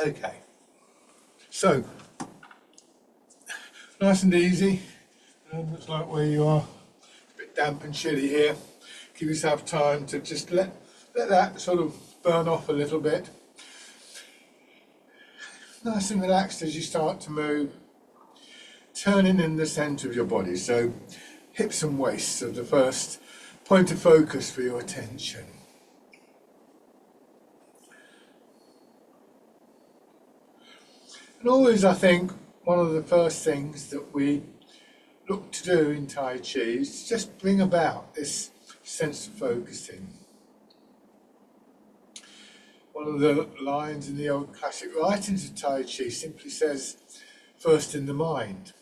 Okay, so nice and easy. Looks like where you are, a bit damp and chilly here. Give yourself time to just let that sort of burn off a little bit. Nice and relaxed as you start to move, turning in the centre of your body. So hips and waists are the first point of focus for your attention. And always, I think, one of the first things that we look to do in Tai Chi is just bring about this sense of focusing. One of the lines in the old classic writings of Tai Chi simply says, first in the mind.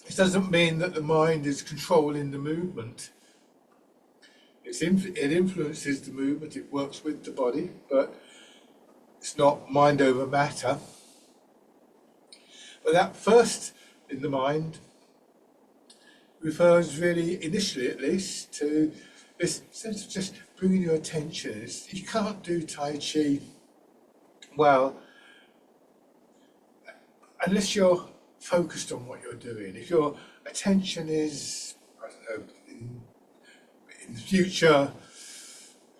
It doesn't mean that the mind is controlling the movement. It influences the movement, it works with the body, but it's not mind over matter. But that first in the mind refers really, initially at least, to this sense of just bringing your attention. You can't do Tai Chi well unless you're focused on what you're doing. If your attention is, I don't know, in the future,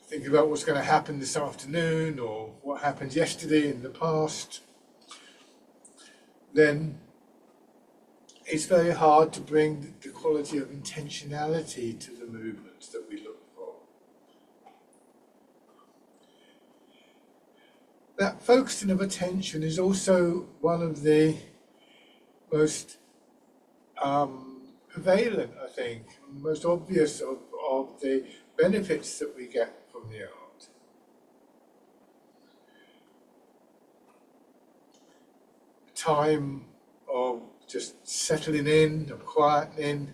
think about what's going to happen this afternoon or what happened yesterday in the past, then it's very hard to bring the quality of intentionality to the movements that we look for. That focusing of attention is also one of the most prevalent, I think, most obvious of the benefits that we get from the art. A time of just settling in, of quietening,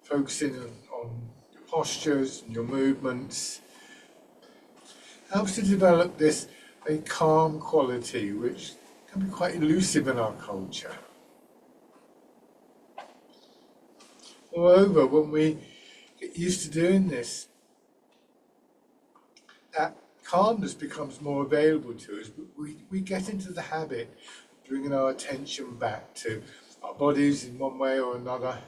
focusing on your postures and your movements, helps to develop this very calm quality, which can be quite elusive in our culture. Moreover, when we get used to doing this, that calmness becomes more available to us. We get into the habit of bringing our attention back to our bodies in one way or another.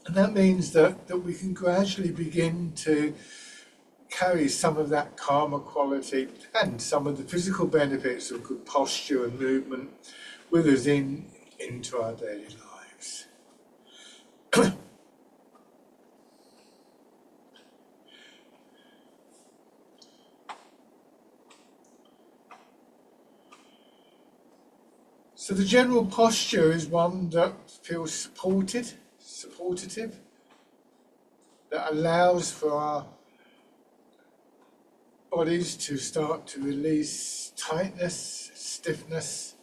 And that means that we can gradually begin to carry some of that calmer quality and some of the physical benefits of good posture and movement with us into our daily lives. So the general posture is one that feels supportive, that allows for our bodies to start to release tightness, stiffness.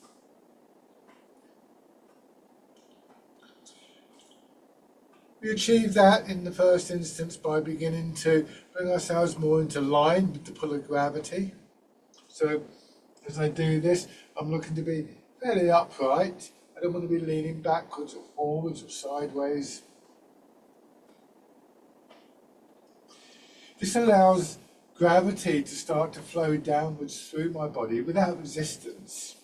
We achieve that in the first instance by beginning to bring ourselves more into line with the pull of gravity. So as I do this, I'm looking to be fairly upright. I don't want to be leaning backwards or forwards or sideways. This allows gravity to start to flow downwards through my body without resistance.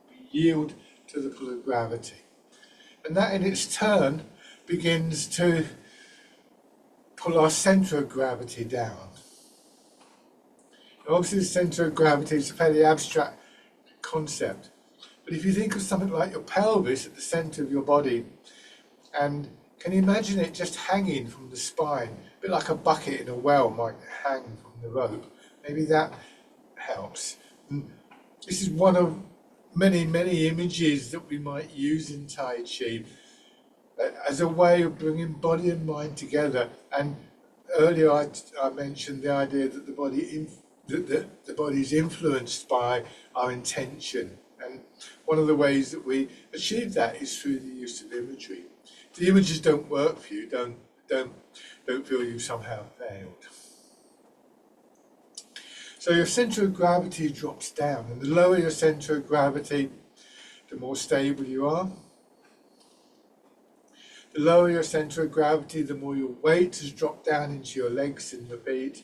We yield to the pull of gravity. And that in its turn begins to pull our centre of gravity down. Now, obviously the centre of gravity is a fairly abstract concept, but if you think of something like your pelvis at the centre of your body, and can you imagine it just hanging from the spine, a bit like a bucket in a well might hang from the rope, maybe that helps. And this is one of many, many images that we might use in Tai Chi as a way of bringing body and mind together. And earlier I mentioned the idea that the body is influenced by our intention, and one of the ways that we achieve that is through the use of imagery. If the images don't work for you, don't feel you've somehow failed. So your centre of gravity drops down, and the lower your centre of gravity, the more stable you are. The lower your centre of gravity, the more your weight has dropped down into your legs and your feet,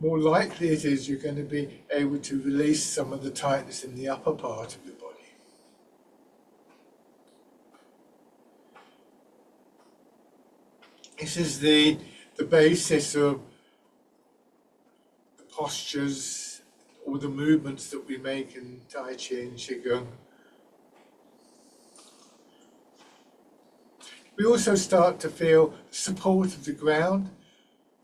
more likely it is you're going to be able to release some of the tightness in the upper part of your body. This is the basis of the postures or the movements that we make in Tai Chi and Qigong. We also start to feel the support of the ground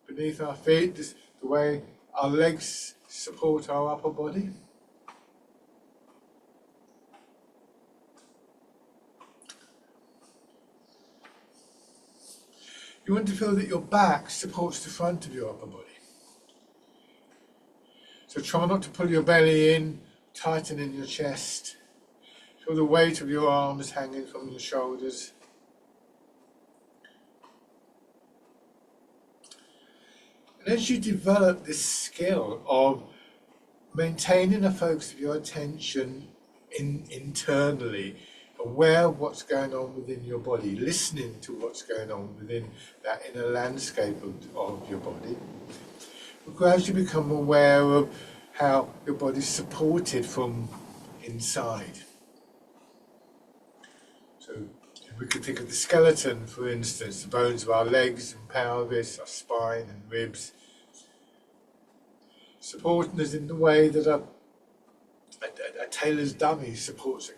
beneath our feet, the way our legs support our upper body. You want to feel that your back supports the front of your upper body. So try not to pull your belly in, tighten in your chest. Feel the weight of your arms hanging from your shoulders. And as you develop this skill of maintaining a focus of your attention internally, aware of what's going on within your body, listening to what's going on within that inner landscape of your body, will gradually become aware of how your body's supported from inside. So we could think of the skeleton, for instance, the bones of our legs and pelvis, our spine and ribs, supporting us in the way that a tailor's dummy supports a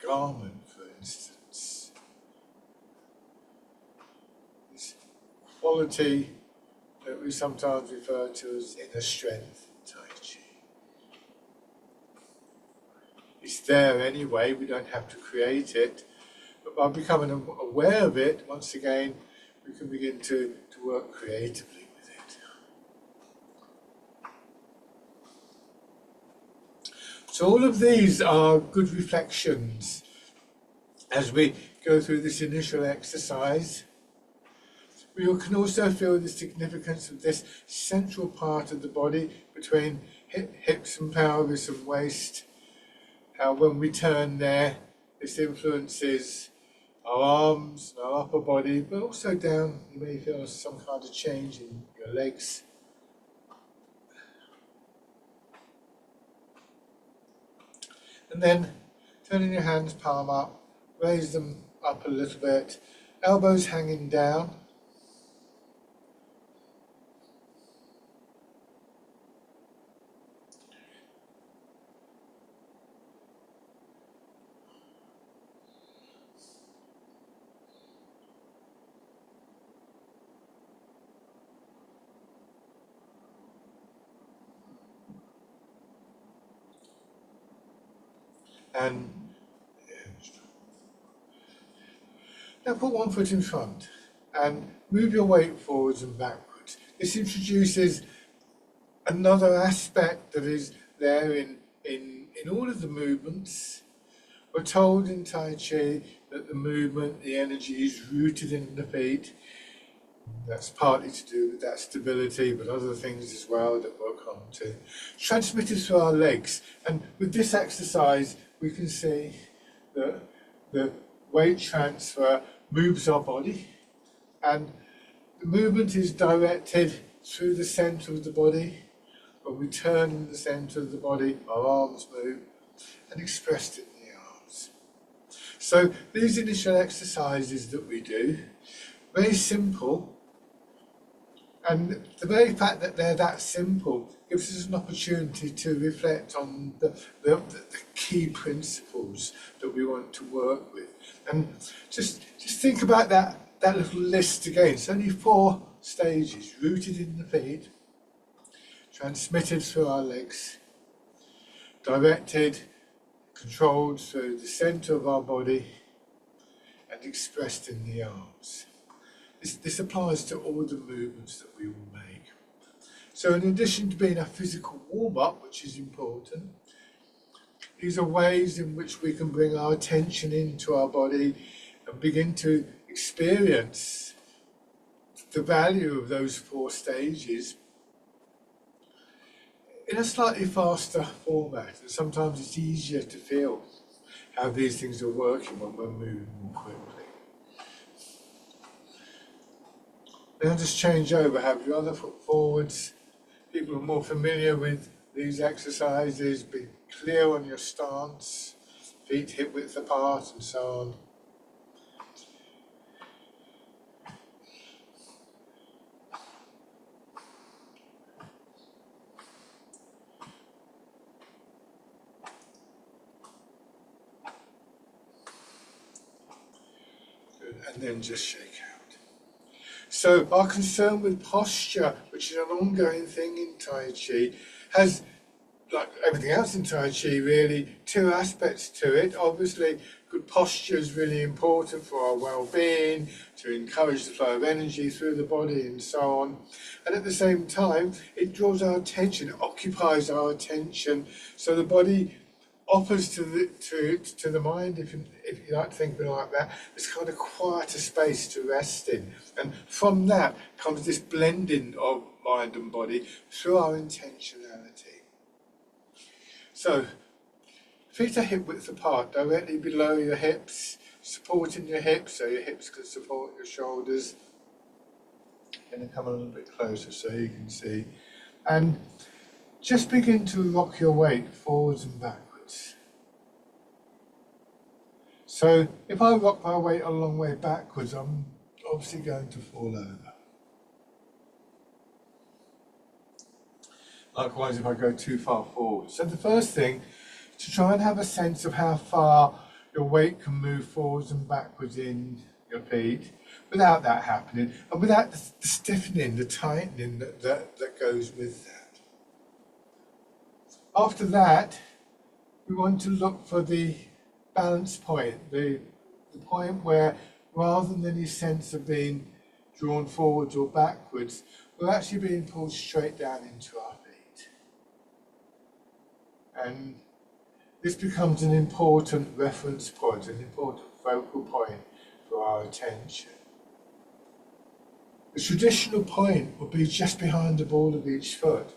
garment, for instance. This quality that we sometimes refer to as inner strength in Tai Chi. It's there anyway, we don't have to create it, but by becoming aware of it, once again, we can begin to work creatively with it. So all of these are good reflections as we go through this initial exercise. We can also feel the significance of this central part of the body between hips and pelvis and waist. How when we turn there, this influences our arms and our upper body, but also down, you may feel some kind of change in your legs. And then turning your hands palm up, raise them up a little bit, elbows hanging down. And now put one foot in front and move your weight forwards and backwards. This introduces another aspect that is there in all of the movements. We're told in Tai Chi that the movement, the energy is rooted in the feet. That's partly to do with that stability, but other things as well that we'll come to. Transmitted through our legs. And with this exercise, we can see that the weight transfer moves our body, and the movement is directed through the centre of the body. When we turn in the centre of the body, our arms move, and expressed in the arms. So these initial exercises that we do, very simple, and the very fact that they're that simple gives us an opportunity to reflect on the key principles that we want to work with. And just think about that little list again. It's only 4 stages: rooted in the feet, transmitted through our legs, directed, controlled through the centre of our body, and expressed in the arms. This applies to all the movements that we will make. So in addition to being a physical warm-up, which is important, these are ways in which we can bring our attention into our body and begin to experience the value of those 4 stages in a slightly faster format. And sometimes it's easier to feel how these things are working when we're moving more quickly. Now just change over, have your other foot forwards. People who are more familiar with these exercises, be clear on your stance, feet hip width apart and so on. Good. And then just shake out. So our concern with posture, which is an ongoing thing in Tai Chi, has, like everything else in Tai Chi, really two aspects to it. Obviously, good posture is really important for our well-being, to encourage the flow of energy through the body and so on. And at the same time, it draws our attention, it occupies our attention, so the body offers to the mind, if you like to think of it like that, this kind of quieter space to rest in. And from that comes this blending of mind and body through our intentionality. So, feet are hip width apart, directly below your hips, supporting your hips so your hips can support your shoulders. I'm going to come a little bit closer so you can see. And just begin to rock your weight forwards and backwards. So if I rock my weight a long way backwards, I'm obviously going to fall over. Likewise, if I go too far forward. So the first thing is to try and have a sense of how far your weight can move forwards and backwards in your feet without that happening, and without the stiffening, the tightening that goes with that. After that, we want to look for the balance point, the point where, rather than any sense of being drawn forwards or backwards, we're actually being pulled straight down into our feet. And this becomes an important reference point, an important focal point for our attention. The traditional point will be just behind the ball of each foot,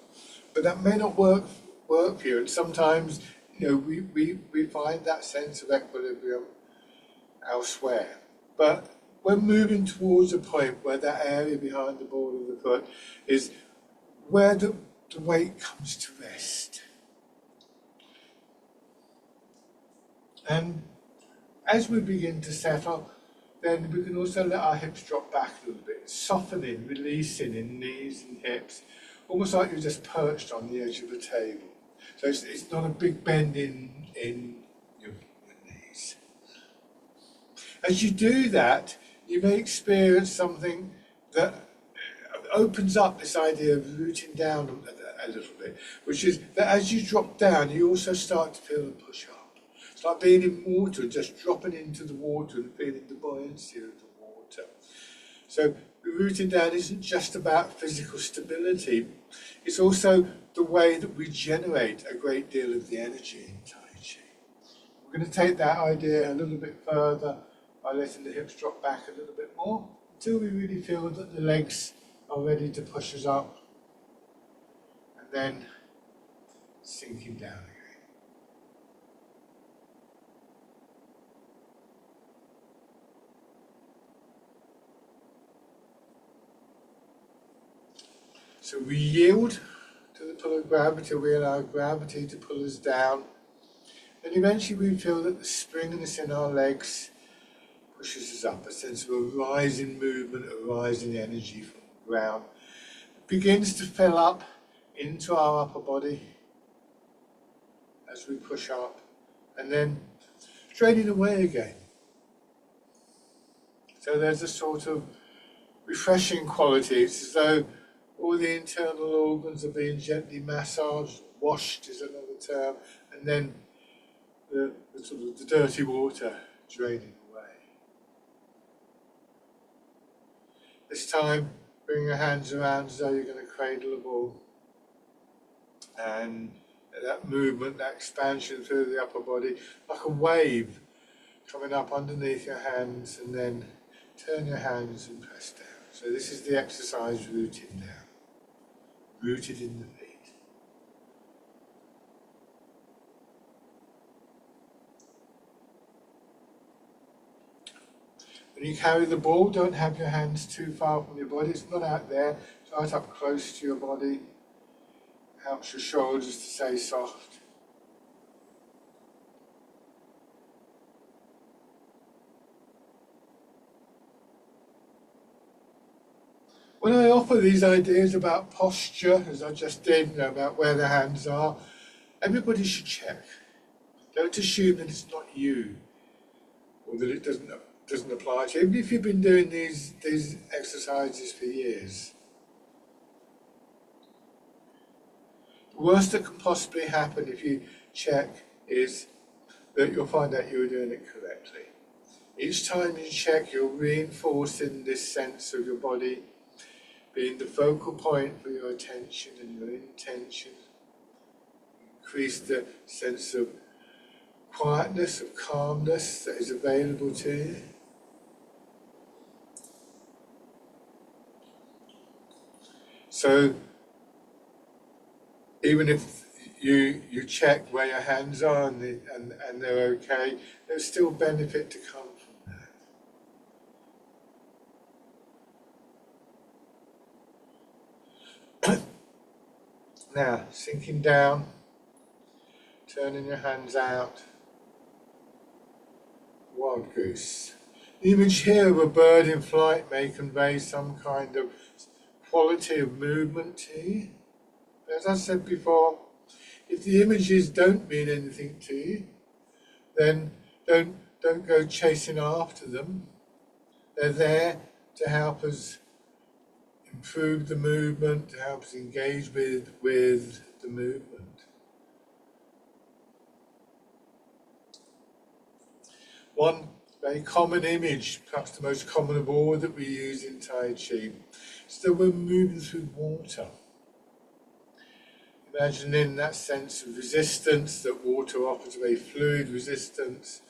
but that may not work for you, and sometimes we find that sense of equilibrium elsewhere. But we're moving towards a point where that area behind the ball of the foot is where the weight comes to rest. And as we begin to settle, then we can also let our hips drop back a little bit, softening, releasing in knees and hips, almost like you're just perched on the edge of a table. So it's not a big bend in your knees. As you do that, you may experience something that opens up this idea of rooting down a little bit, which is that as you drop down, you also start to feel a push up. It's like being in water, just dropping into the water and feeling the buoyancy of the water. So rooting down isn't just about physical stability, it's also the way that we generate a great deal of the energy in Tai Chi. We're going to take that idea a little bit further by letting the hips drop back a little bit more until we really feel that the legs are ready to push us up, and then sinking down again. So we yield to the pull of gravity, we allow gravity to pull us down, and eventually we feel that the springiness in our legs pushes us up, a sense of a rising movement, a rising energy from the ground. It begins to fill up into our upper body as we push up, and then draining away again. So there's a sort of refreshing quality. It's as though all the internal organs are being gently massaged, washed is another term, and then the sort of the dirty water draining away. This time, bring your hands around as though you're going to cradle a ball, and that movement, that expansion through the upper body, like a wave coming up underneath your hands, and then turn your hands and press down. So this is the exercise rooted down. Rooted in the feet. When you carry the ball, don't have your hands too far from your body. It's not out there. It's right up close to your body. Helps your shoulders to stay soft. When I offer these ideas about posture, as I just did, about where the hands are, everybody should check. Don't assume that it's not you, or that it doesn't apply to you, even if you've been doing these exercises for years. The worst that can possibly happen if you check is that you'll find out you were doing it correctly. Each time you check, you're reinforcing this sense of your body being the focal point for your attention and your intention. Increase the sense of quietness, of calmness that is available to you. So even if you check where your hands are and they're okay, there's still benefit to come from that. Now, sinking down, turning your hands out. Wild goose. The image here of a bird in flight may convey some kind of quality of movement to you. As I said before, if the images don't mean anything to you, then don't go chasing after them. They're there to help us improve the movement, to help us engage with the movement. One very common image, perhaps the most common of all that we use in Tai Chi, is that we're moving through water. Imagining that sense of resistance that water offers, a very fluid resistance,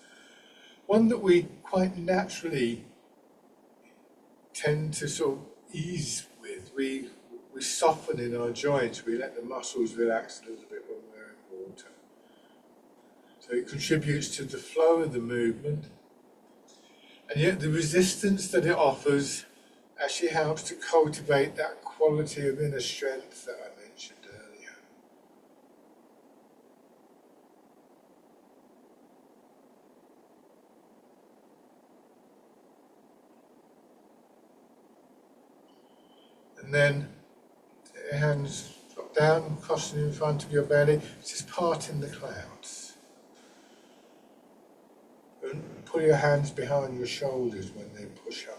one that we quite naturally tend to sort of ease with. We soften in our joints, we let the muscles relax a little bit when we're in water. So it contributes to the flow of the movement, and yet the resistance that it offers actually helps to cultivate that quality of inner strength that I mentioned earlier. And then your hands drop down, crossing in front of your belly, just parting the clouds. And pull your hands behind your shoulders when they push up.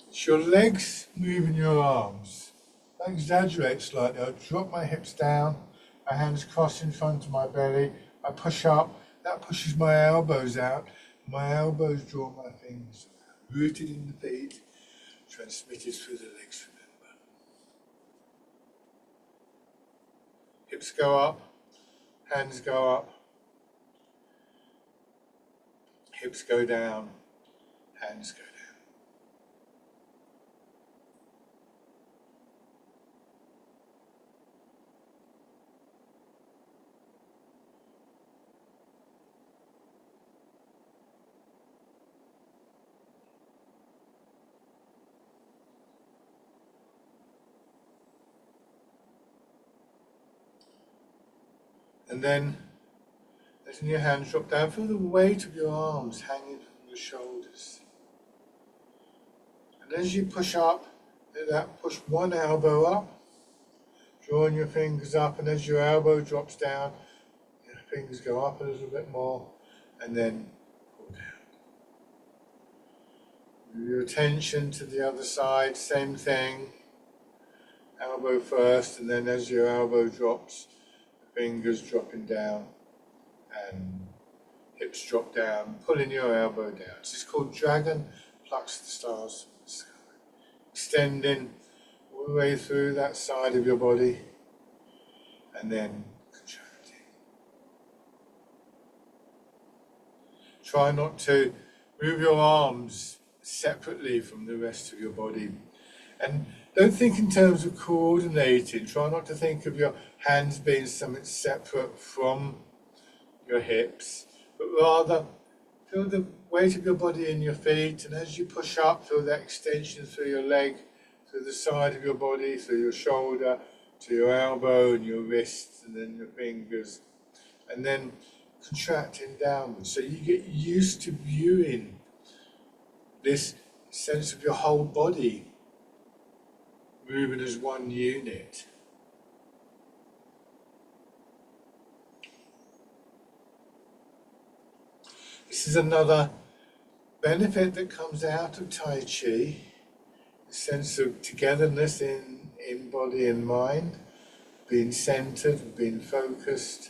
It's your legs moving your arms. I exaggerate slightly. I drop my hips down, my hands cross in front of my belly. I push up. That pushes my elbows out. My elbows draw my fingers around. Rooted in the feet, transmitted through the legs, remember. Hips go up, hands go up. Hips go down, hands go down. And then letting your hands drop down, feel the weight of your arms hanging from your shoulders. And as you push up, let that push one elbow up, drawing your fingers up, and as your elbow drops down, your fingers go up a little bit more, and then pull down. Move your attention to the other side, same thing. Elbow first, and then as your elbow drops, the fingers dropping down, and hips drop down, pulling your elbow down. This is called Dragon Plucks the Stars from the Sky. Extending all the way through that side of your body, and then contracting. try not to move your arms separately from the rest of your body. And don't think in terms of coordinating. Try not to think of your hands being something separate from your hips, but rather feel the weight of your body in your feet, and as you push up, feel that extension through your leg, through the side of your body, through your shoulder, to your elbow and your wrists, and then your fingers, and then contracting downwards. So you get used to viewing this sense of your whole body moving as one unit. This is another benefit that comes out of Tai Chi, the sense of togetherness in body and mind, being centered, being focused.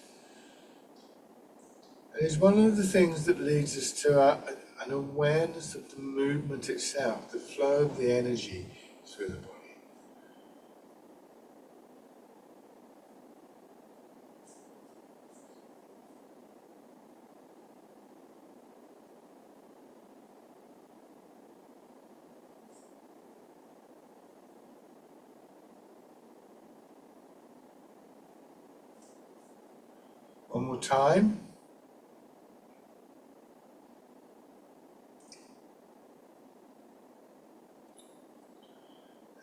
And it's one of the things that leads us to an awareness of the movement itself, the flow of the energy through the body. One more time.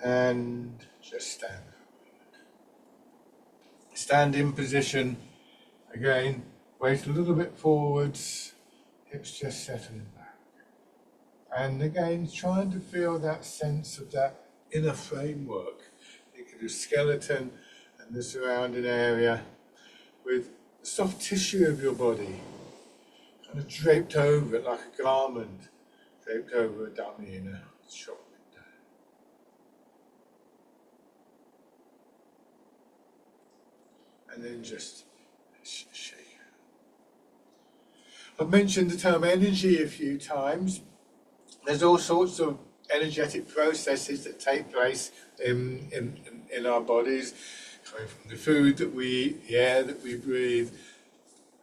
And just stand. Stand in position. Again, weight a little bit forwards, hips just settling back. And again, trying to feel that sense of that inner framework. Think of your skeleton and the surrounding area with the soft tissue of your body kind of draped over it like a garment, draped over a dummy in a shop window. And then just shake. I've mentioned the term energy a few times. There's all sorts of energetic processes that take place in our bodies, coming from the food that we eat, the air that we breathe.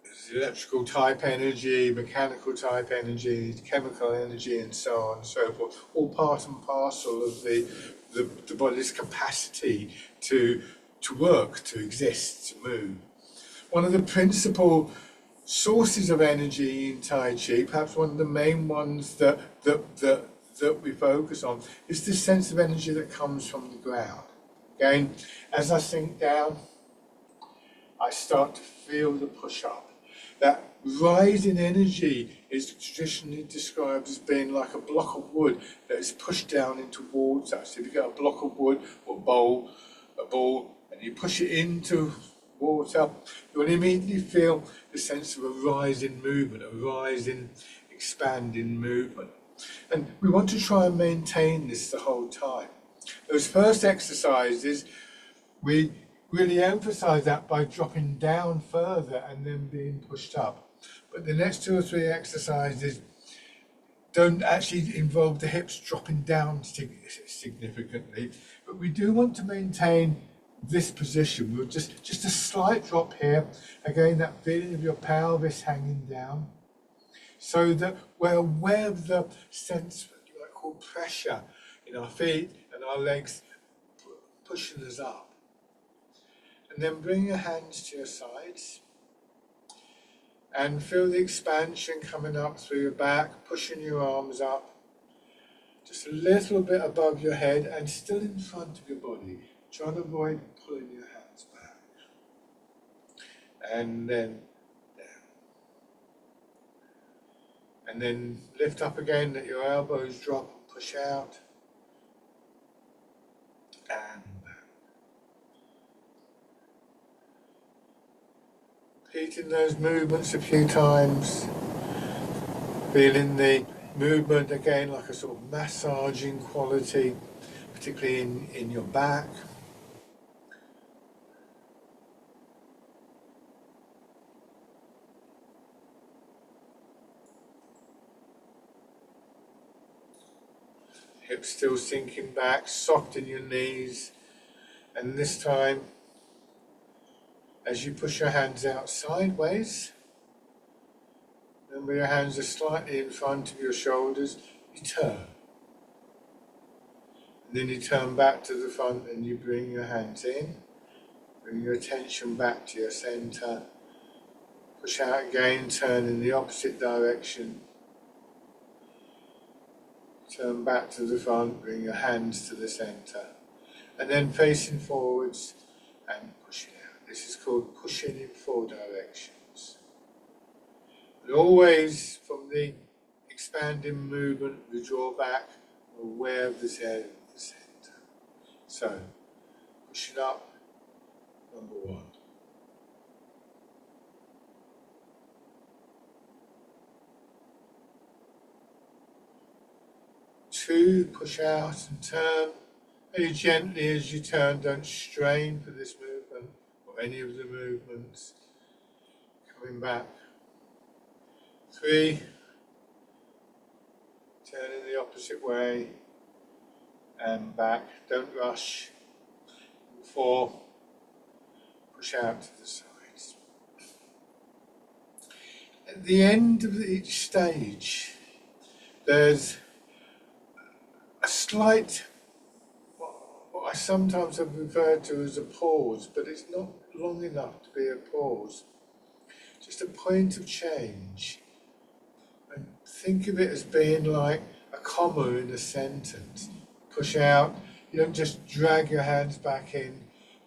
There's electrical type energy, mechanical type energy, chemical energy, and so on and so forth. All part and parcel of the body's capacity to work, to exist, to move. One of the principal sources of energy in Tai Chi, perhaps one of the main ones that we focus on, is this sense of energy that comes from the ground. Again, as I sink down, I start to feel the push up. That rise in energy is traditionally described as being like a block of wood that is pushed down into water. So if you get a block of wood or a ball, and you push it into water, you will immediately feel the sense of a rise in movement, a rise in expanding movement. And we want to try and maintain this the whole time. Those first exercises, we really emphasize that by dropping down further and then being pushed up. But the next 2 or 3 exercises don't actually involve the hips dropping down significantly, but we do want to maintain this position with just a slight drop here. Again, that feeling of your pelvis hanging down, so that we're aware of the sense, what you might call pressure in our feet and our legs pushing us up. And then bring your hands to your sides and feel the expansion coming up through your back, pushing your arms up just a little bit above your head and still in front of your body. Try to avoid pulling your hands back. And then down. And then lift up again, let your elbows drop and push out. And back. Repeating those movements a few times. Feeling the movement again like a sort of massaging quality, particularly in your back. Hips still sinking back, soft in your knees. And this time, as you push your hands out sideways, Then when your hands are slightly in front of your shoulders, you turn. And then you turn back to the front and you bring your hands in. Bring your attention back to your center. Push out again, turn in the opposite direction. Turn back to the front, bring your hands to the center. And then facing forwards and pushing out. This is called pushing in 4 directions. And always from the expanding movement, we draw back, aware of this area of the center. So, pushing up, number 1. 2, push out and turn. Very gently as you turn, don't strain for this movement or any of the movements. Coming back. 3, turn in the opposite way and back. Don't rush. 4, push out to the sides. At the end of each stage, there's a slight, what I sometimes have referred to as a pause, but it's not long enough to be a pause. Just a point of change. And think of it as being like a comma in a sentence. Push out, you don't just drag your hands back in,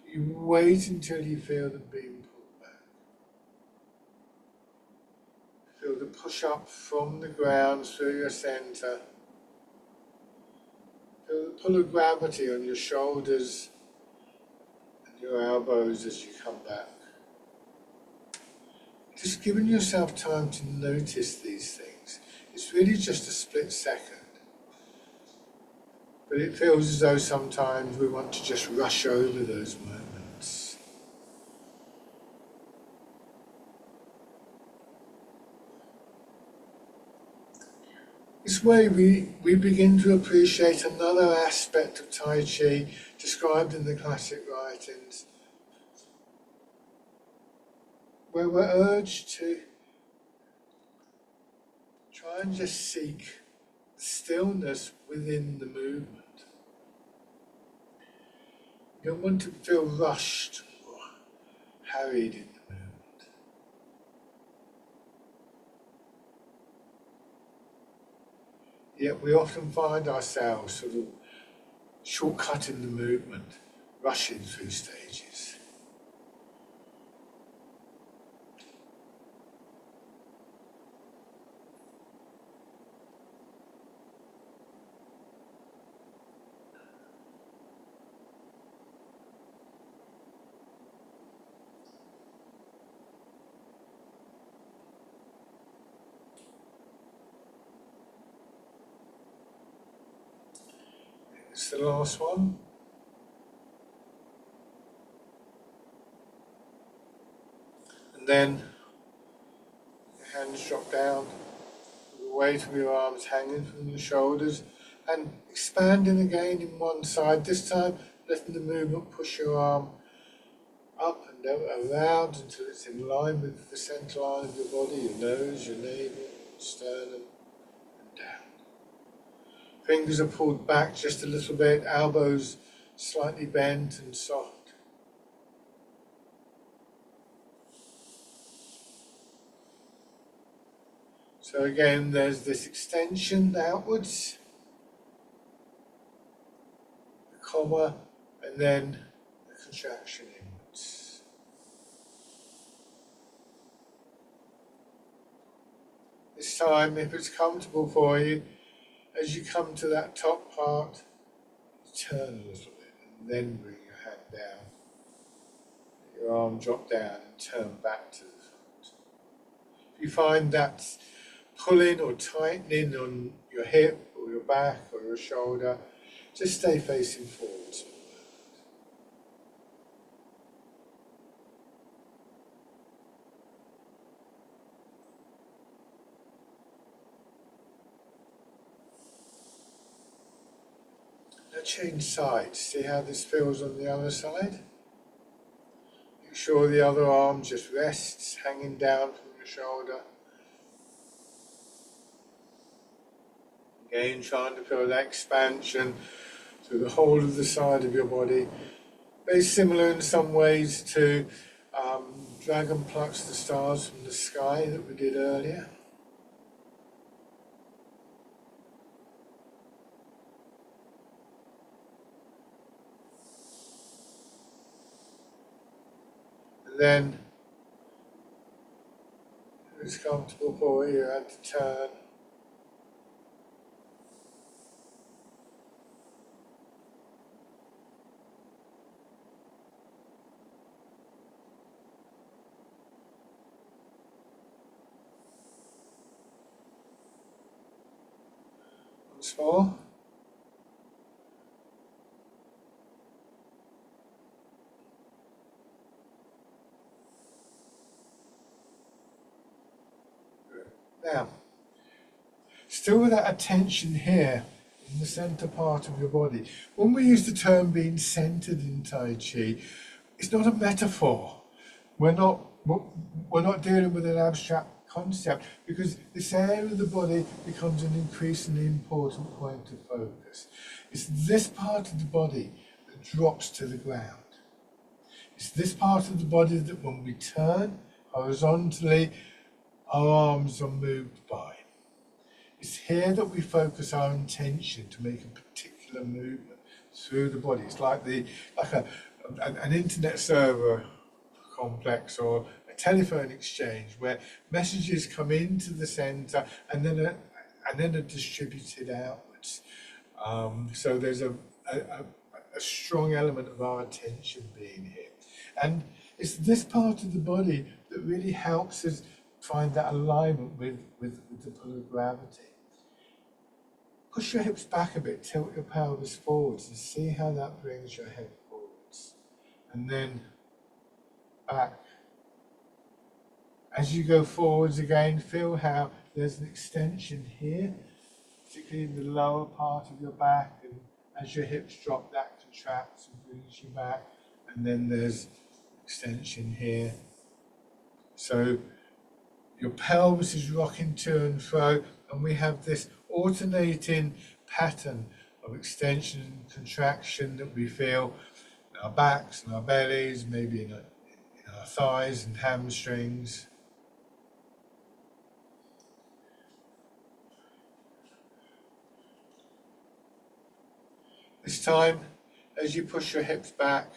you wait until you feel them being pulled back. Feel the push up from the ground through your center. Feel the pull of gravity on your shoulders and your elbows as you come back. Just giving yourself time to notice these things. It's really just a split second. But it feels as though sometimes we want to just rush over those moments. This way we begin to appreciate another aspect of Tai Chi described in the classic writings, where we're urged to try and just seek stillness within the movement. You don't want to feel rushed or harried in the movement. Yet we often find ourselves sort of shortcutting the movement, rushing through stages. It's the last one. And then your hands drop down, the weight of your arms hanging from your shoulders, and expanding again in one side, this time letting the movement push your arm up and around until it's in line with the centre line of your body, your nose, your navel, sternum, and down. Fingers are pulled back just a little bit, elbows slightly bent and soft. So again, there's this extension outwards, the comma, and then the contraction inwards. This time, if it's comfortable for you, as you come to that top part, you turn a little bit and then bring your hand down. Let your arm drop down and turn back to the front. If you find that pulling or tightening on your hip or your back or your shoulder, just stay facing forwards. Now change sides. See how this feels on the other side? Make sure the other arm just rests, hanging down from your shoulder. Again, trying to feel that expansion through the whole of the side of your body. Very similar in some ways to Dragon Plucks the Stars from the Sky that we did earlier. And then, if it's comfortable for you, add to turn. Once more. Now, still with that attention here in the center part of your body. When we use the term being centered in Tai Chi, it's not a metaphor. We're not dealing with an abstract concept, because this area of the body becomes an increasingly important point of focus. It's this part of the body that drops to the ground. It's this part of the body that when we turn horizontally, our arms are moved by. It's here that we focus our intention to make a particular movement through the body. It's like an internet server complex or a telephone exchange where messages come into the center and then are distributed outwards. So there's a strong element of our attention being here. And it's this part of the body that really helps us find that alignment with the pull of gravity. Push your hips back a bit, tilt your pelvis forwards and see how that brings your head forwards. And then back. As you go forwards again, feel how there's an extension here, particularly in the lower part of your back, and as your hips drop, that contracts and brings you back. And then there's extension here. So your pelvis is rocking to and fro, and we have this alternating pattern of extension and contraction that we feel in our backs and our bellies, maybe in our thighs and hamstrings. This time, as you push your hips back,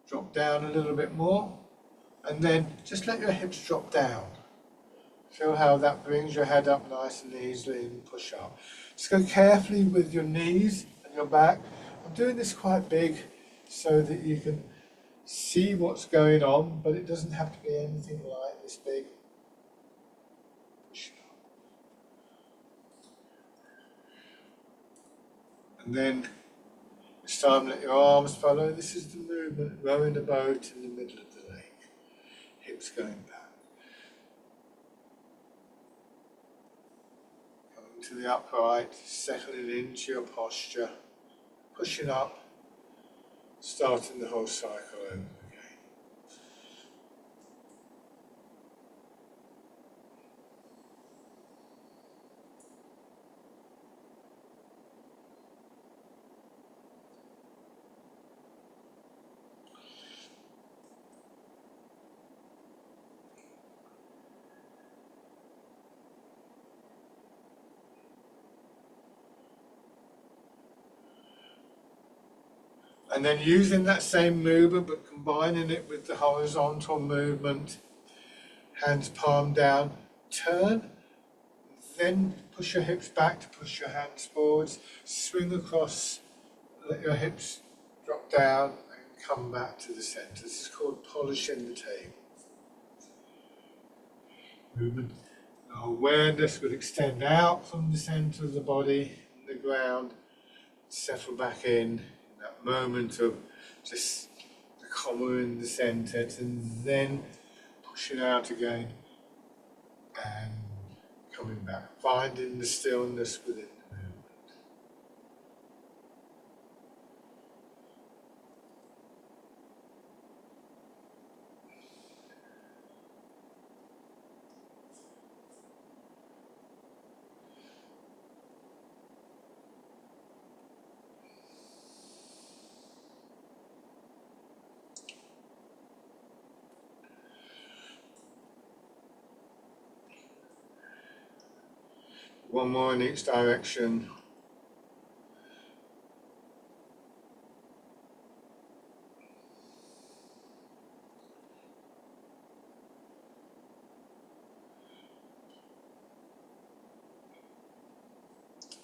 drop down a little bit more, and then just let your hips drop down. Feel how that brings your head up nice and easily and push up. Just go carefully with your knees and your back. I'm doing this quite big so that you can see what's going on, but it doesn't have to be anything like this big. Push up. And then this time let your arms follow. This is the movement, rowing a boat in the middle of the lake. Hips going back. To the upright, settling into your posture, pushing up, starting the whole cycle over again. And then using that same movement, but combining it with the horizontal movement, hands palm down, turn, then push your hips back to push your hands forwards, swing across, let your hips drop down and come back to the center. This is called polishing the table. Movement. Our awareness will extend out from the center of the body, in the ground, settle back in. That moment of just the comma in the sentence, and then pushing out again and coming back, finding the stillness within the movement. One more in each direction.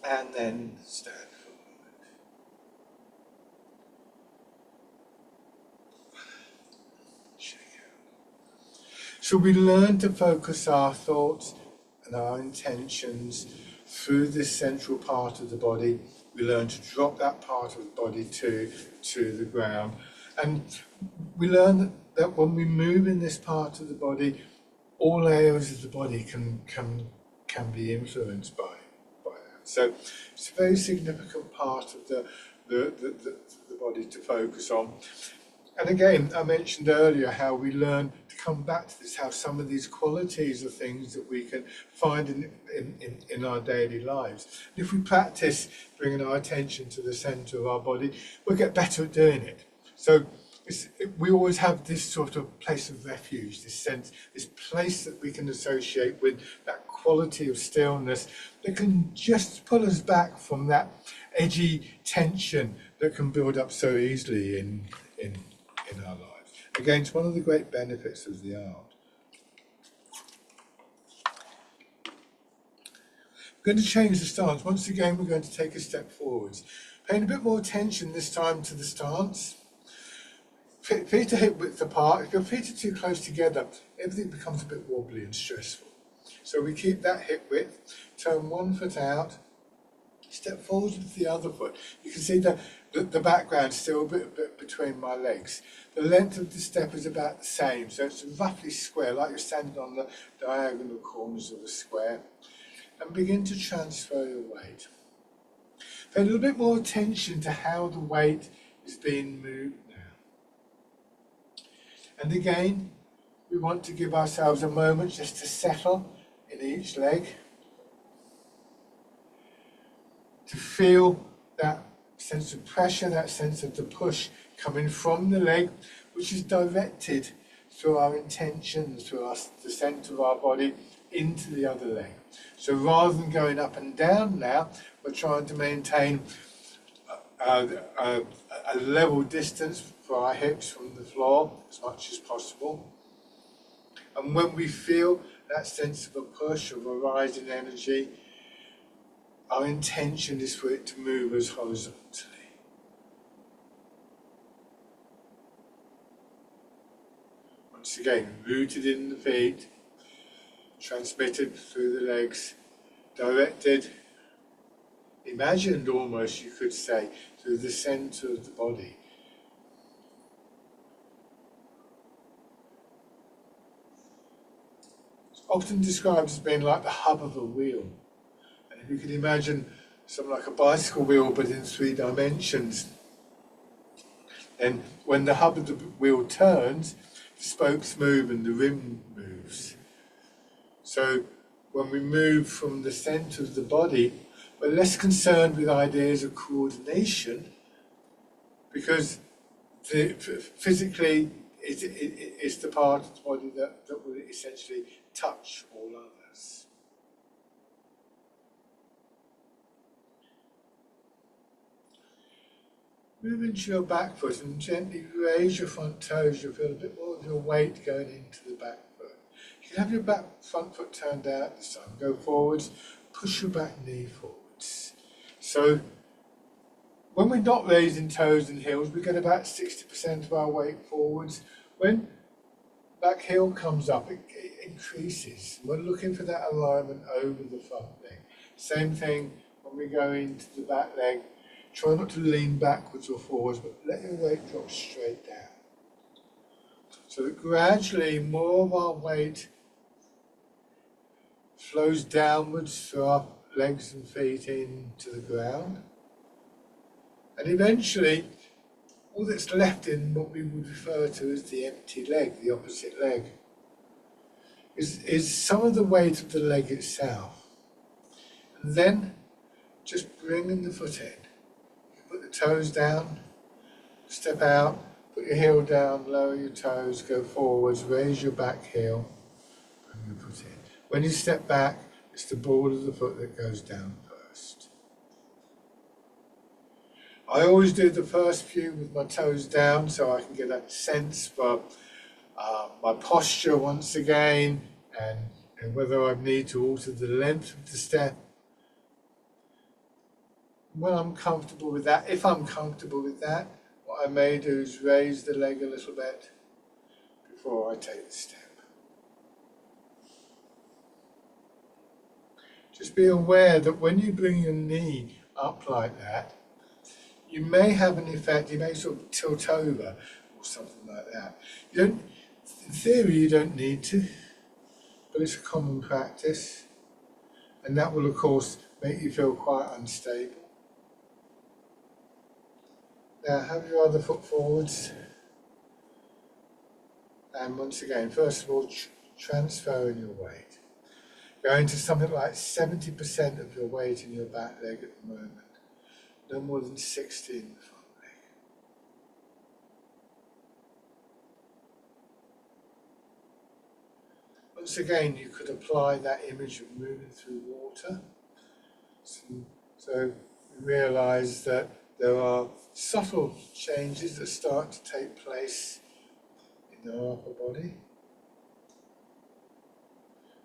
And then stand forward. Check out. So we learn to focus our thoughts and our intentions through this central part of the body. We learn to drop that part of the body to the ground. And we learn that when we move in this part of the body, all areas of the body can be influenced by that. So it's a very significant part of the body to focus on. And again, I mentioned earlier how we learn to come back to this, how some of these qualities are things that we can find in our daily lives. And if we practice bringing our attention to the centre of our body, we'll get better at doing it. So we always have this sort of place of refuge, this sense, this place that we can associate with that quality of stillness that can just pull us back from that edgy tension that can build up so easily in our lives. Again, it's one of the great benefits of the art. We're going to change the stance. Once again, we're going to take a step forwards. Paying a bit more attention this time to the stance. Feet are hip width apart. If your feet are too close together, everything becomes a bit wobbly and stressful. So we keep that hip width, turn one foot out, step forward with the other foot. You can see the background still a bit between my legs. The length of the step is about the same, so it's roughly square, like you're standing on the diagonal corners of a square. And begin to transfer your weight. Pay a little bit more attention to how the weight is being moved now. And again, we want to give ourselves a moment just to settle in each leg, to feel that sense of pressure, that sense of the push coming from the leg, which is directed through our intentions, through the centre of our body, into the other leg. So rather than going up and down now, we're trying to maintain a level distance for our hips from the floor as much as possible. And when we feel that sense of a push, of a rise in energy, our intention is for it to move us horizontally. Once again, rooted in the feet, transmitted through the legs, directed, imagined almost, you could say, through the centre of the body. It's often described as being like the hub of a wheel. And if you can imagine something like a bicycle wheel but in 3 dimensions, then when the hub of the wheel turns, the spokes move and the rim moves. So when we move from the centre of the body, we're less concerned with ideas of coordination, because physically it's the part of the body that will essentially touch all others. Move into your back foot and gently raise your front toes. You'll feel a bit more of your weight going into the back foot. You can have your front foot turned out this time. Go forwards, push your back knee forwards. So when we're not raising toes and heels, we get about 60% of our weight forwards. When back heel comes up, it increases. We're looking for that alignment over the front leg. Same thing when we go into the back leg. Try not to lean backwards or forwards, but let your weight drop straight down. So that gradually more of our weight flows downwards through our legs and feet into the ground. And eventually, all that's left in what we would refer to as the empty leg, the opposite leg, is some of the weight of the leg itself. And then just bringing the foot in. Put the toes down, step out, put your heel down, lower your toes, go forwards, raise your back heel, bring your foot in. When you step back, the It's the ball of the foot that goes down first. I always do the first few with my toes down so I can get a sense for my posture once again, and whether I need to alter the length of the step. When I'm comfortable with that, if I'm comfortable with that, what I may do is raise the leg a little bit before I take the step. Just be aware that when you bring your knee up like that, you may have an effect, you may sort of tilt over or something like that. In theory, you don't need to, but it's a common practice, and that will, of course, make you feel quite unstable. Now, have your other foot forwards, and once again, first of all, transferring your weight. Going to something like 70% of your weight in your back leg at the moment, no more than 60 in the front leg. Once again, you could apply that image of moving through water. So we realise that there are subtle changes that start to take place in our upper body.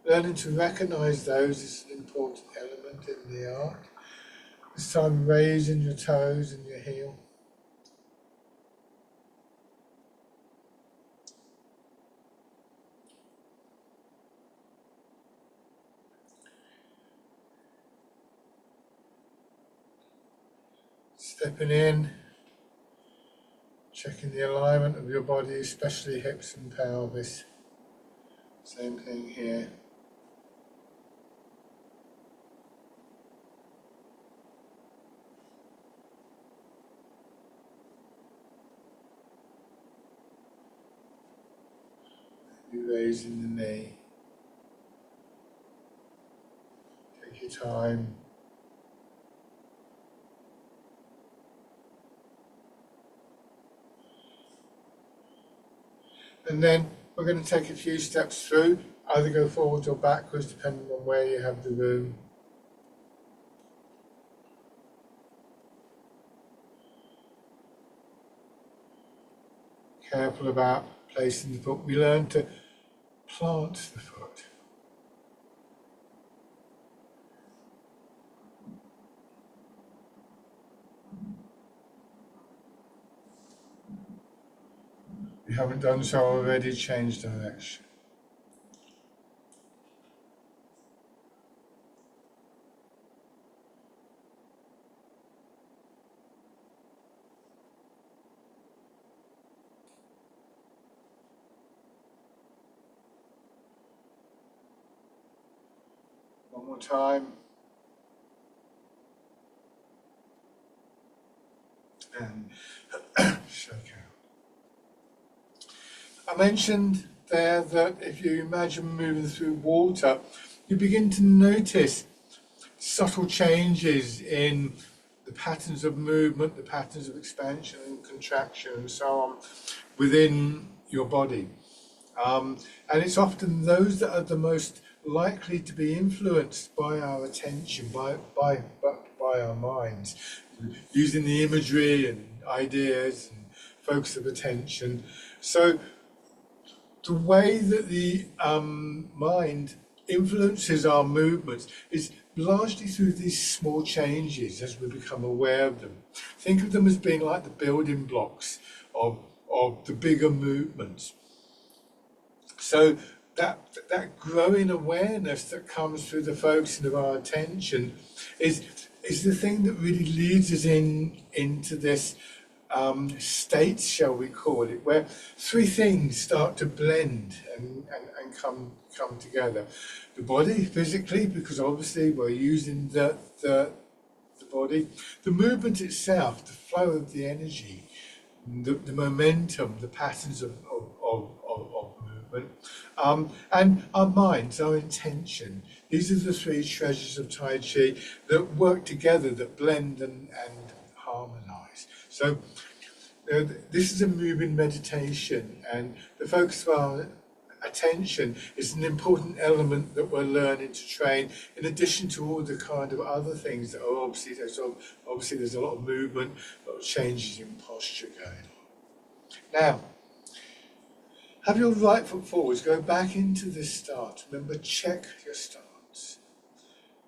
Learning to recognise those is an important element in the art. This time raising your toes and your heel. Stepping in, checking the alignment of your body, especially hips and pelvis. Same thing here. Maybe raising the knee. Take your time. And then we're going to take a few steps through, either go forwards or backwards, depending on where you have the room. Careful about placing the foot. We learn to plant the foot. If you haven't done so already, change direction. One more time. And shake out. I mentioned there that if you imagine moving through water, you begin to notice subtle changes in the patterns of movement, the patterns of expansion and contraction and so on within your body. And it's often those that are the most likely to be influenced by our attention, by our minds, using the imagery and ideas and focus of attention. So the way that the mind influences our movements is largely through these small changes as we become aware of them. Think of them as being like the building blocks of the bigger movements. So that growing awareness that comes through the focusing of our attention is the thing that really leads us into this state, shall we call it, where three things start to blend and come together. The body physically, because obviously we're using the body. The movement itself, the flow of the energy, the momentum, the patterns of movement, and our minds, our intention. These are the three treasures of Tai Chi that work together, that blend and harmonize. So this is a moving meditation, and the focus of our attention is an important element that we're learning to train, in addition to all the kind of other things that are obviously there's a lot of movement, a lot of changes in posture going on. Now, have your right foot forwards, go back into this stance. Remember, check your stance.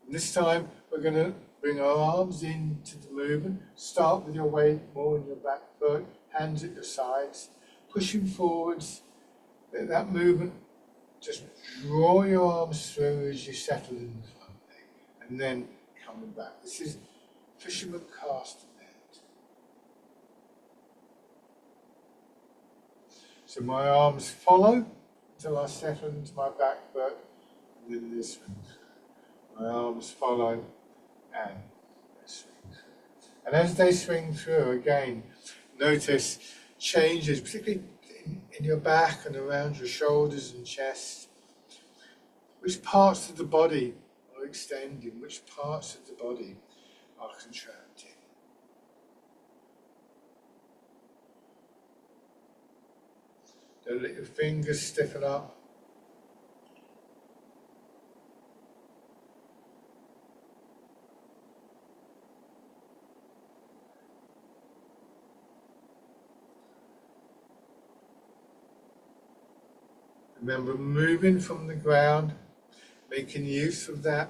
And this time we're going to bring our arms into the movement. Start with your weight more in your back foot, hands at your sides, pushing forwards. Let that movement, just draw your arms through as you settle in the front leg, and then coming back. This is fisherman cast net. So my arms follow until I settle into my back foot, and then this swing through. My arms follow, and they swing through. And as they swing through, again, notice changes, particularly in your back and around your shoulders and chest. Which parts of the body are extending? Which parts of the body are contracting? Don't let your fingers stiffen up. Remember, moving from the ground, making use of that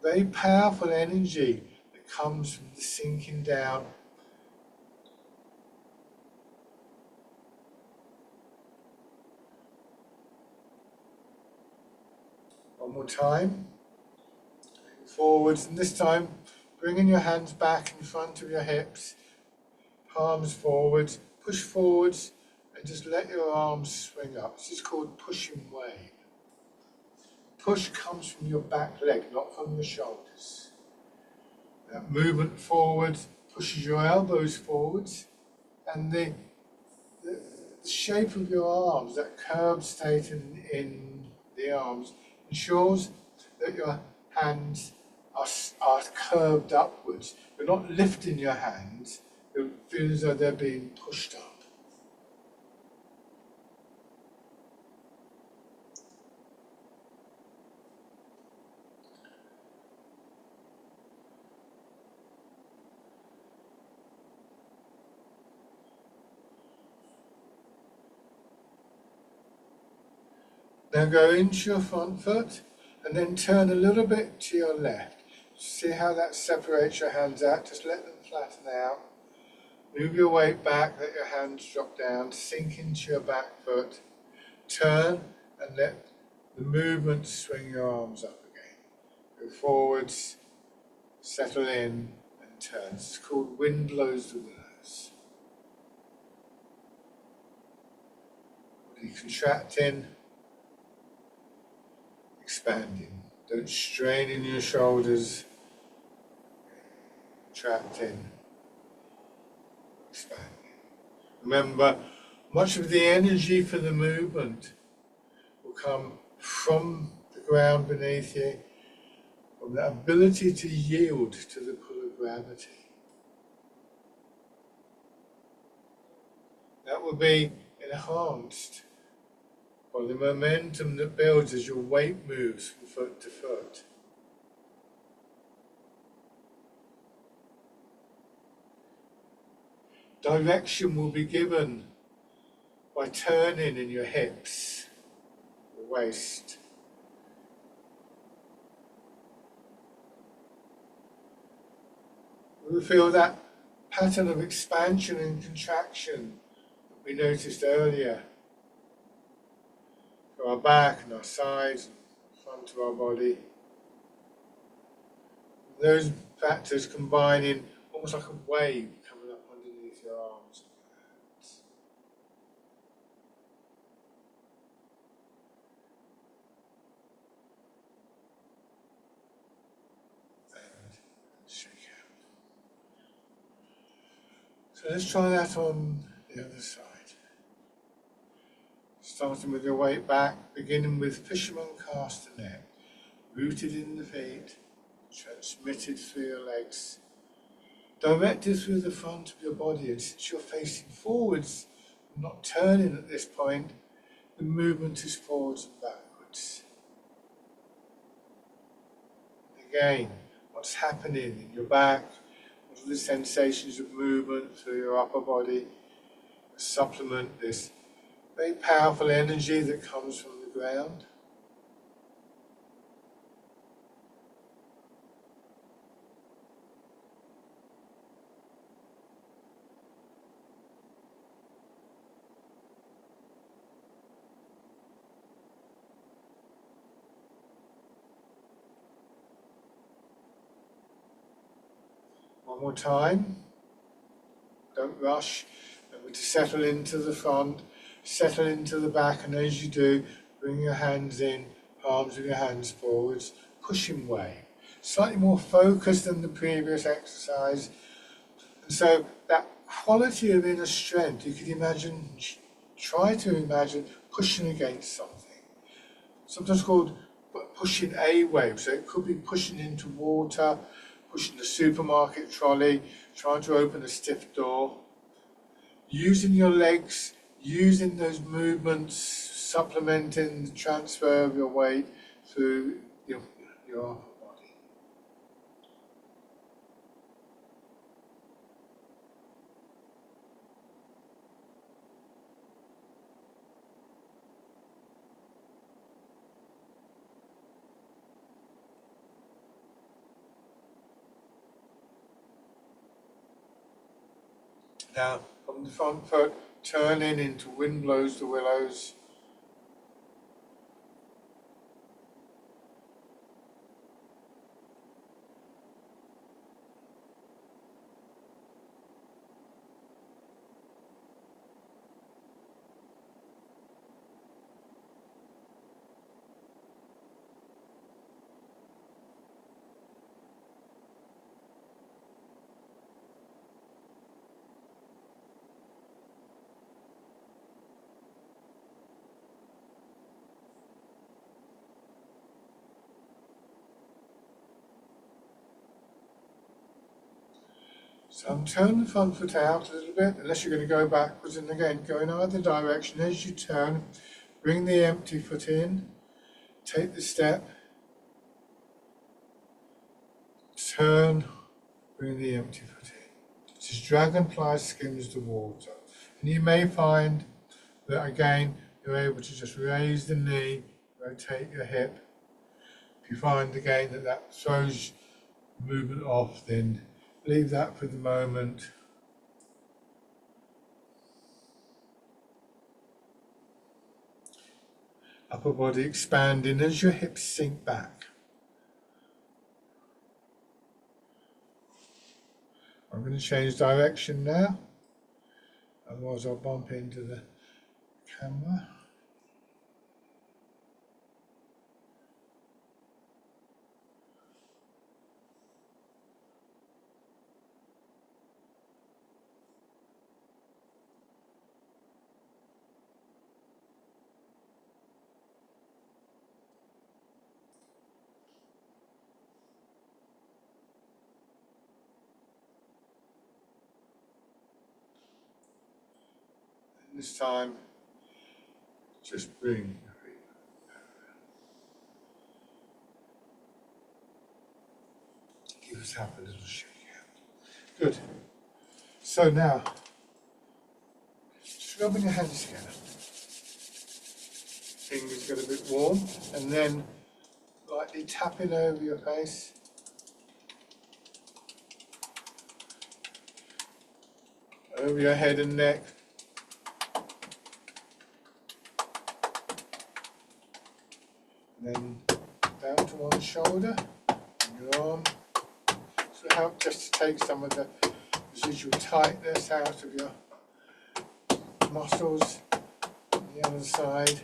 very powerful energy that comes from the sinking down. One more time. Forwards, and this time bringing your hands back in front of your hips, palms forwards, push forwards, and just let your arms swing up. This is called pushing wave. Push comes from your back leg, not from the shoulders. That movement forward pushes your elbows forwards, and the shape of your arms, that curved state in the arms, ensures that your hands are curved upwards. You're not lifting your hands, it feels as though they're being pushed up. Now go into your front foot and then turn a little bit to your left. See how that separates your hands out? Just let them flatten out. Move your weight back, let your hands drop down, sink into your back foot. Turn and let the movement swing your arms up again. Go forwards, settle in and turn. It's called wind blows the willows. Body contracting, expanding. Don't strain in your shoulders. Contracting, expanding. Remember, much of the energy for the movement will come from the ground beneath you, from the ability to yield to the pull of gravity. That will be enhanced by the momentum that builds as your weight moves from foot to foot. Direction will be given by turning in your hips, the waist. We will feel that pattern of expansion and contraction that we noticed earlier. For our back and our sides and front of our body. Those factors combining almost like a wave coming up underneath your arms and your hands. And shake out. So let's try that on the other side. Starting with your weight back, beginning with fisherman castanet, rooted in the feet, transmitted through your legs, directed through the front of your body, and since you're facing forwards, not turning at this point, the movement is forwards and backwards. Again, what's happening in your back? What are the sensations of movement through your upper body? Supplement this very powerful energy that comes from the ground. One more time. Don't rush. Remember to settle into the front, settle into the back, and as you do, bring your hands in, palms of your hands forwards, pushing way. Slightly more focused than the previous exercise. And so that quality of inner strength, you could imagine, try to imagine pushing against something. Sometimes called pushing a wave. So it could be pushing into water, pushing the supermarket trolley, trying to open a stiff door. Using your legs, using those movements, supplementing the transfer of your weight through your body. Now, from the front foot, turning into wind blows the willows. So turn the front foot out a little bit, unless you're going to go backwards, and again, go in either direction. As you turn, bring the empty foot in, take the step, turn, bring the empty foot in. It's as dragonfly skims the water. And you may find that again, you're able to just raise the knee, rotate your hip. If you find again that throws movement off, then leave that for the moment. Upper body expanding as your hips sink back. I'm going to change direction now, otherwise I'll bump into the camera. This time, just bring your feet parallel. Give yourself a little shake out. Good. So now, just rubbing your hands together. Fingers get a bit warm, and then lightly tapping over your face. Over your head and neck. Then down to one shoulder, and your arm. This will help just to take some of the residual tightness out of your muscles on the other side.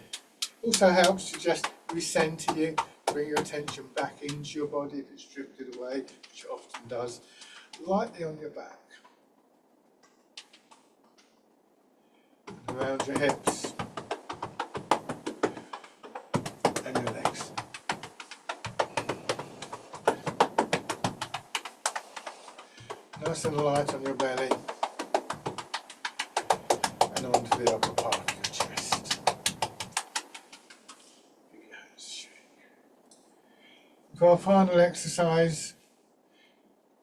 Also helps to just recenter you, bring your attention back into your body if it's drifted away, which it often does, lightly on your back. And around your hips. And your legs. Nice and light on your belly and onto the upper part of your chest. For our final exercise,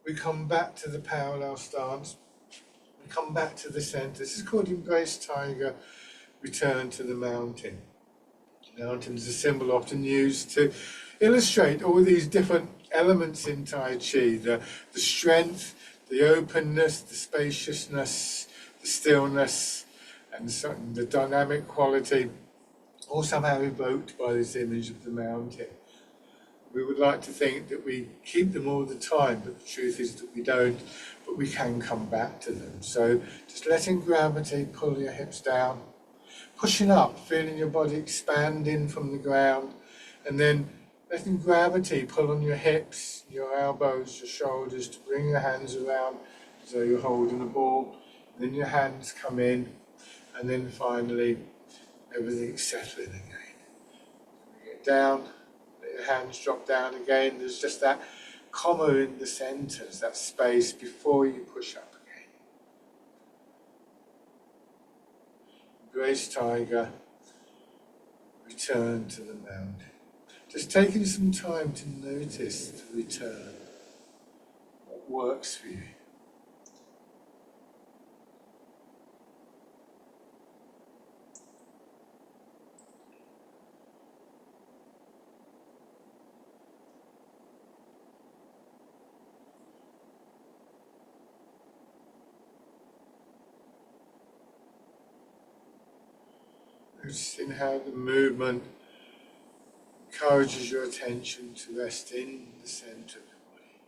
we come back to the parallel stance. We come back to the centre. This is called Embrace Tiger, Return to the Mountain. The mountain is a symbol often used to illustrate all these different elements in Tai Chi, the strength, the openness, the spaciousness, the stillness, and the dynamic quality, all somehow evoked by this image of the mountain. We would like to think that we keep them all the time, but the truth is that we don't, but we can come back to them. So just letting gravity pull your hips down, pushing up, feeling your body expanding from the ground, and then letting gravity pull on your hips, your elbows, your shoulders, to bring your hands around as though you're holding a ball. And then your hands come in, and then finally everything's settling again. Bring it down, let your hands drop down again. There's just that comma in the centres, that space before you push up again. Embrace Tiger, return to the mountain. Just taking some time to notice the return, what works for you. Noticing how the movement encourages your attention to rest in the centre of your body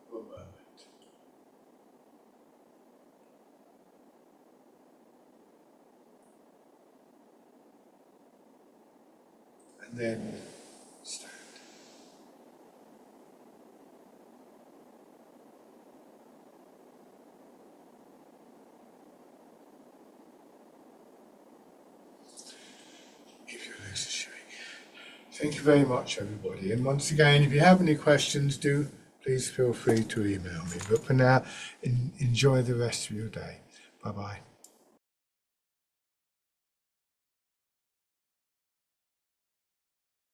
for a moment. And then stand. Give your legs a shake. Thank you very much, everybody. And once again, if you have any questions, do please feel free to email me. But for now, enjoy the rest of your day. Bye-bye.